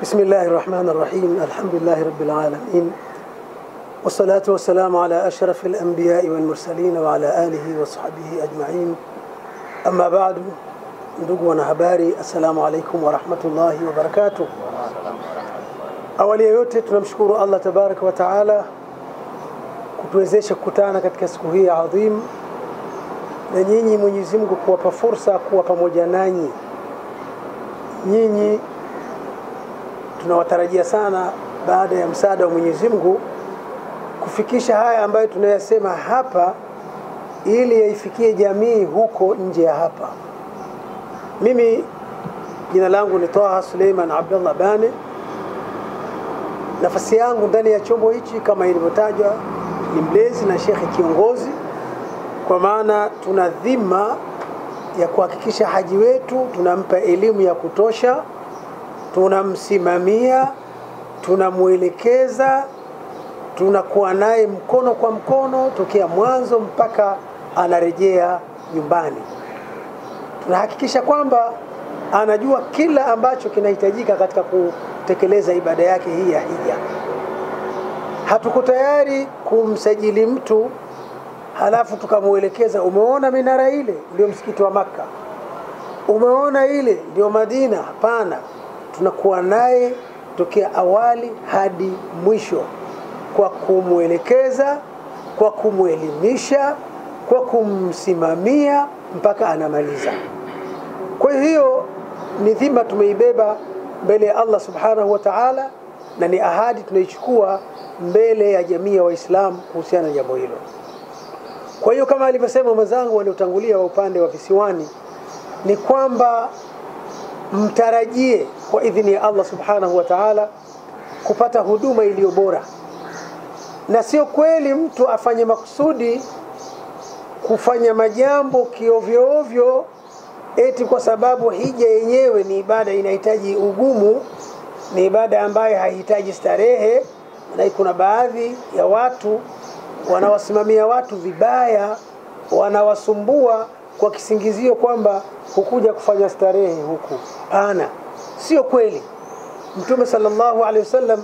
بسم الله الرحمن الرحيم. الحمد لله رب العالمين، والصلاة والسلام على أشرف الأنبياء والمرسلين وعلى آله وصحبه أجمعين. أما بعد، ndugu wanahabari, assalamu alaikum wa rahmatullahi wa barakatuh. Awali ya yote tunamshukuru Allah tabaraka wa taala kutuwezesha kukutana katika siku hii adhim, na nyinyi Mwenyezi Mungu kuwapa fursa kuwa pamoja nanyi. Nyinyi tunawatarajia sana baada ya msaada wa Mwenyezi Mungu kufikisha haya ambayo tunayasema hapa ili yaifikie jamii huko nje ya hapa. Mimi jina langu ni Taha Suleiman Abdullah Bane. Nafasi yangu ndani ya chombo hichi kama ilivyotajwa ni mlezi na shekhi kiongozi, kwa maana tuna dhima ya kuhakikisha haji wetu tunampa elimu ya kutosha, tunamsimamia, tunamuelekeza, tunakuwa naye mkono kwa mkono tokea mwanzo mpaka anarejea nyumbani. Tunahakikisha kwamba anajua kila ambacho kinahitajika katika kutekeleza ibada yake hii ya hija. Hatuko tayari kumsajili mtu halafu tukamuelekeza, umeona minara ile ndio msikiti wa Makka, umeona ile ndio Madina. Hapana, tunakuwa naye tokea awali hadi mwisho kwa kumuelekeza, kwa kumuelimisha, kwa kumsimamia mpaka anamaliza. Kwa hiyo ni dhima tumeibeba mbele ya Allah subhanahu wa ta'ala, na ni ahadi tunaichukua mbele ya jamii ya Waislamu kuhusiana na jambo hilo. Kwa hiyo kama alivyosema mwenzangu waliotangulia wa upande wa visiwani, ni kwamba mtarajie kwa idhini ya Allah subhanahu wa ta'ala kupata huduma iliyo bora, na sio kweli mtu afanye makusudi kufanya majambo kiovyo ovyo eti kwa sababu hija yenyewe ni ibada inahitaji ugumu, ni ibada ambayo haihitaji starehe. Na kuna baadhi ya watu wanawasimamia watu vibaya, wanawasumbua kwa kisingizio kwamba hukuja kufanya starehe huku. Hapana, sio kweli. Mtume sallallahu alaihi wasallam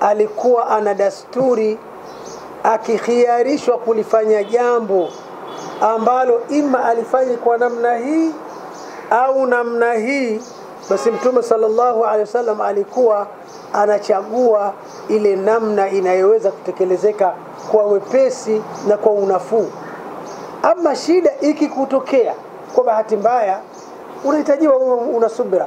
alikuwa ana dasturi, akikhiarishwa kulifanya jambo ambalo ima alifanya kwa namna hii au namna hii, basi Mtume sallallahu alaihi wasallam alikuwa anachagua ile namna inayoweza kutekelezeka kwa wepesi na kwa unafuu. Ama shida ikikutokea kwa bahati mbaya, unahitajiwa una subira,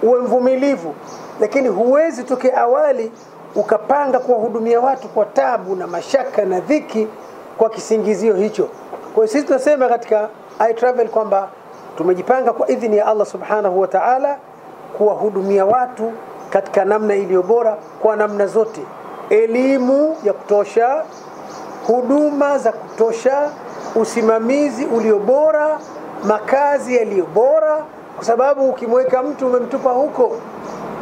uwe mvumilivu, lakini huwezi tokea awali ukapanga kuwahudumia watu kwa tabu na mashaka na dhiki kwa kisingizio hicho. Kwa hiyo sisi tunasema katika iTravel kwamba tumejipanga kwa idhini ya Allah subhanahu wa ta'ala kuwahudumia watu katika namna iliyo bora, kwa namna zote: elimu ya kutosha, huduma za kutosha, usimamizi ulio bora, makazi yaliyo bora. Kwa sababu ukimweka mtu umemtupa huko,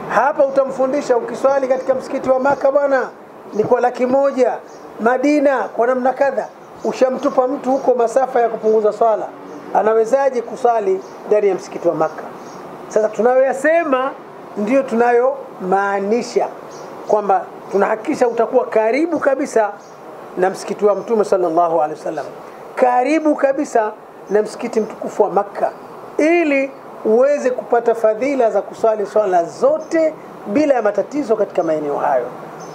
hapa utamfundisha ukiswali katika msikiti wa Maka bwana ni kwa 100,000, Madina kwa namna kadha, ushamtupa mtu huko masafa ya kupunguza swala, anawezaje kusali ndani ya msikiti wa Maka? Sasa tunayoyasema ndio tunayo maanisha kwamba tunahakikisha utakuwa karibu kabisa na msikiti wa Mtume sallallahu alaihi wasallam, karibu kabisa na msikiti mtukufu wa Makka, ili uweze kupata fadhila za kusali swala zote bila ya matatizo katika maeneo hayo.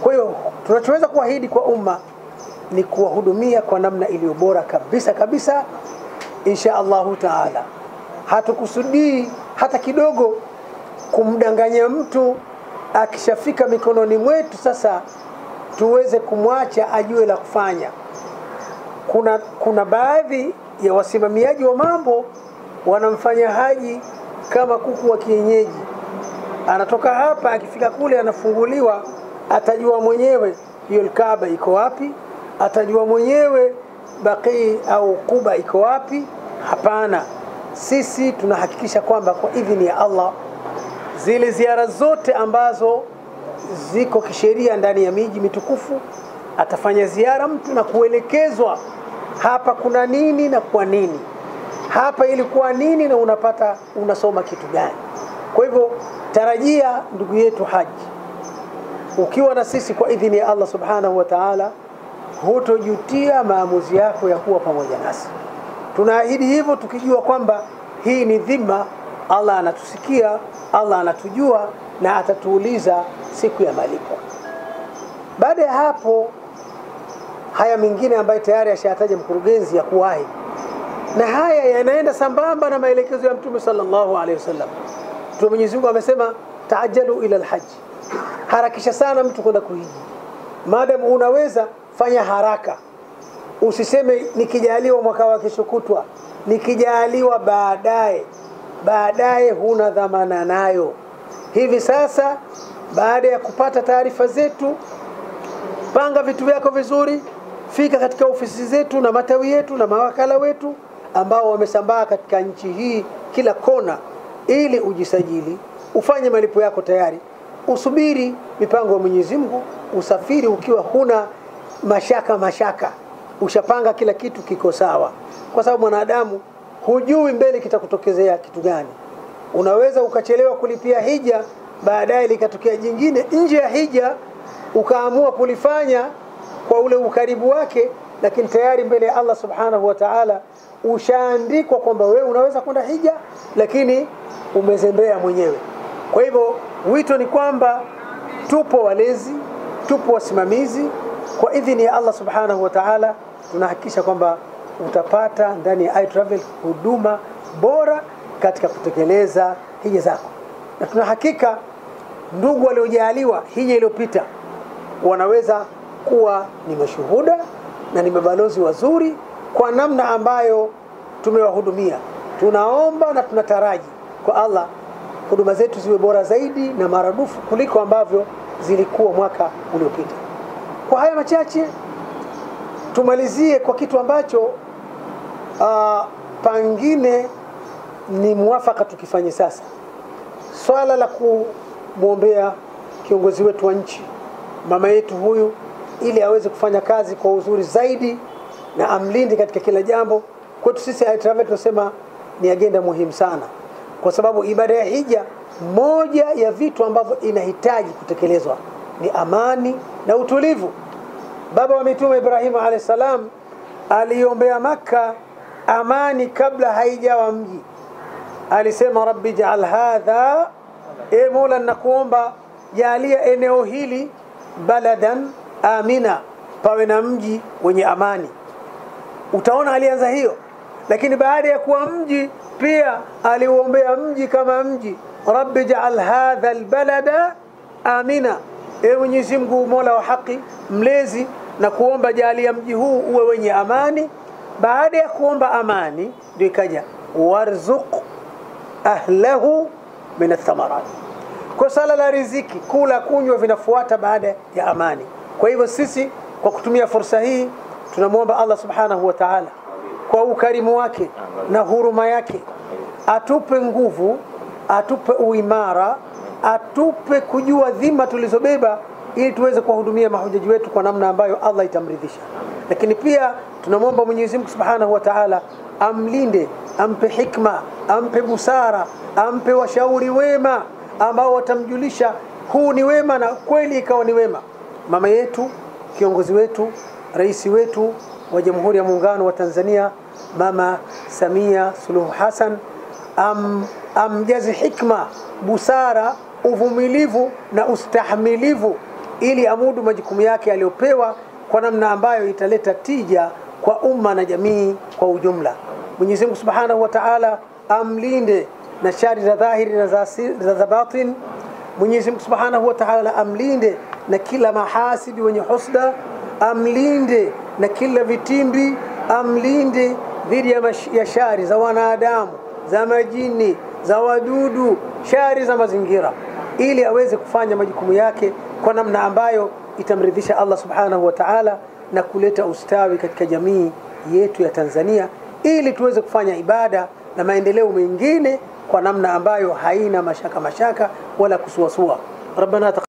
Kwa hiyo tunachoweza kuahidi kwa umma ni kuwahudumia kwa namna iliyo bora kabisa kabisa, insha Allahu taala. Hatukusudii hata kidogo kumdanganya mtu akishafika mikononi mwetu sasa tuweze kumwacha ajue la kufanya. Kuna baadhi ya wasimamiaji wa mambo wanamfanya haji kama kuku wa kienyeji. Anatoka hapa, akifika kule anafunguliwa, atajua mwenyewe hiyo Kaaba iko wapi, atajua mwenyewe Baqi au Quba iko wapi. Hapana, sisi tunahakikisha kwamba kwa idhini ya Allah zile ziara zote ambazo ziko kisheria ndani ya miji mitukufu, atafanya ziara mtu na kuelekezwa hapa kuna nini na kwa nini, hapa ilikuwa nini na unasoma kitu gani. Kwa hivyo tarajia ndugu yetu haji, ukiwa na sisi kwa idhini ya Allah subhanahu wa ta'ala, hutojutia maamuzi yako ya kuwa pamoja nasi. Tunaahidi hivyo tukijua kwamba hii ni dhima. Allah anatusikia, Allah anatujua na atatuuliza siku ya malipo. Baada ya hapo, haya mengine ambayo tayari ashataja mkurugenzi ya kuwahi, na haya yanaenda sambamba na maelekezo ya Mtume sallallahu alaihi wasallam. Mtume Mwenyezi Mungu amesema taajalu ila alhajj, harakisha sana mtu kwenda kuhiji. Maadamu unaweza, fanya haraka. Usiseme nikijaliwa mwaka wa kesho kutwa, nikijaliwa baadaye huna dhamana nayo. Hivi sasa, baada ya kupata taarifa zetu, panga vitu vyako vizuri, fika katika ofisi zetu na matawi yetu na mawakala wetu ambao wamesambaa katika nchi hii kila kona, ili ujisajili, ufanye malipo yako tayari, usubiri mipango ya Mwenyezi Mungu, usafiri ukiwa huna mashaka, ushapanga kila kitu kiko sawa. Kwa sababu mwanadamu hujui mbele kitakutokezea kitu gani. Unaweza ukachelewa kulipia hija, baadaye likatokea jingine nje ya hija, ukaamua kulifanya kwa ule ukaribu wake, lakini tayari mbele ya Allah subhanahu wa ta'ala ushaandikwa kwamba wewe unaweza kwenda hija, lakini umezembea mwenyewe. Kwa hivyo wito ni kwamba tupo walezi, tupo wasimamizi, kwa idhini ya Allah subhanahu wa ta'ala tunahakikisha kwamba utapata ndani ya iTravel huduma bora katika kutekeleza hija zako. Na tunahakika ndugu waliojaliwa hija iliyopita wanaweza kuwa ni mashuhuda na ni mabalozi wazuri kwa namna ambayo tumewahudumia. Tunaomba na tunataraji kwa Allah huduma zetu ziwe bora zaidi na maradufu kuliko ambavyo zilikuwa mwaka uliopita. Kwa haya machache tumalizie kwa kitu ambacho pangine ni muafaka tukifanye sasa. Swala la kumwombea kiongozi wetu wa nchi, mama yetu huyu, ili aweze kufanya kazi kwa uzuri zaidi na amlinde katika kila jambo. Kwetu sisi iTravel tunasema ni agenda muhimu sana, kwa sababu ibada ya hija, moja ya vitu ambavyo inahitaji kutekelezwa ni amani na utulivu. Baba wa mitume Ibrahim alayhisalam aliombea Makka amani kabla haijawa mji. Alisema rabbi ja'al hadha, e Mola nakuomba jalia eneo hili baladan amina, pawe na mji wenye amani. Utaona alianza hiyo, lakini baada ya kuwa mji pia aliuombea mji kama mji, rabbi ja'al hadha albalada amina, e Mwenyezi Mungu Mola wa haki mlezi, na kuomba jalia mji huu uwe wenye amani. Baada ya kuomba amani ndio ikaja warzuq ahlahu min athamarat. Kwa sala la riziki, kula kunywa vinafuata baada ya amani. Kwa hivyo sisi kwa kutumia fursa hii tunamwomba Allah subhanahu wa ta'ala kwa ukarimu wake na huruma yake atupe nguvu, atupe uimara, atupe kujua dhima tulizobeba, ili tuweze kuwahudumia mahujaji wetu kwa namna ambayo Allah itamridhisha. Lakini pia tunamwomba Mwenyezi Mungu subhanahu wa ta'ala amlinde, ampe hikma, ampe busara, ampe washauri wema ambao watamjulisha huu ni wema na kweli ikawa ni wema. Mama yetu, kiongozi wetu, rais wetu wa Jamhuri ya Muungano wa Tanzania, Mama Samia Suluhu Hassan, amjaze hikma, busara, uvumilivu na ustahimilivu, ili amudu majukumu yake aliyopewa kwa namna ambayo italeta tija kwa umma na jamii kwa ujumla. Mwenyezi Mungu Subhanahu wa Ta'ala amlinde na shari za dhahiri na za batin. Mwenyezi Mungu Subhanahu wa Ta'ala amlinde na kila mahasidi wenye husda, amlinde na kila vitimbi, amlinde dhidi ya shari za wanadamu, za majini, za wadudu, shari za mazingira, ili aweze kufanya majukumu yake kwa namna ambayo itamridhisha Allah Subhanahu wa Ta'ala na kuleta ustawi katika jamii yetu ya Tanzania, ili tuweze kufanya ibada na maendeleo mengine kwa namna ambayo haina mashaka wala kusuasua. Rabbana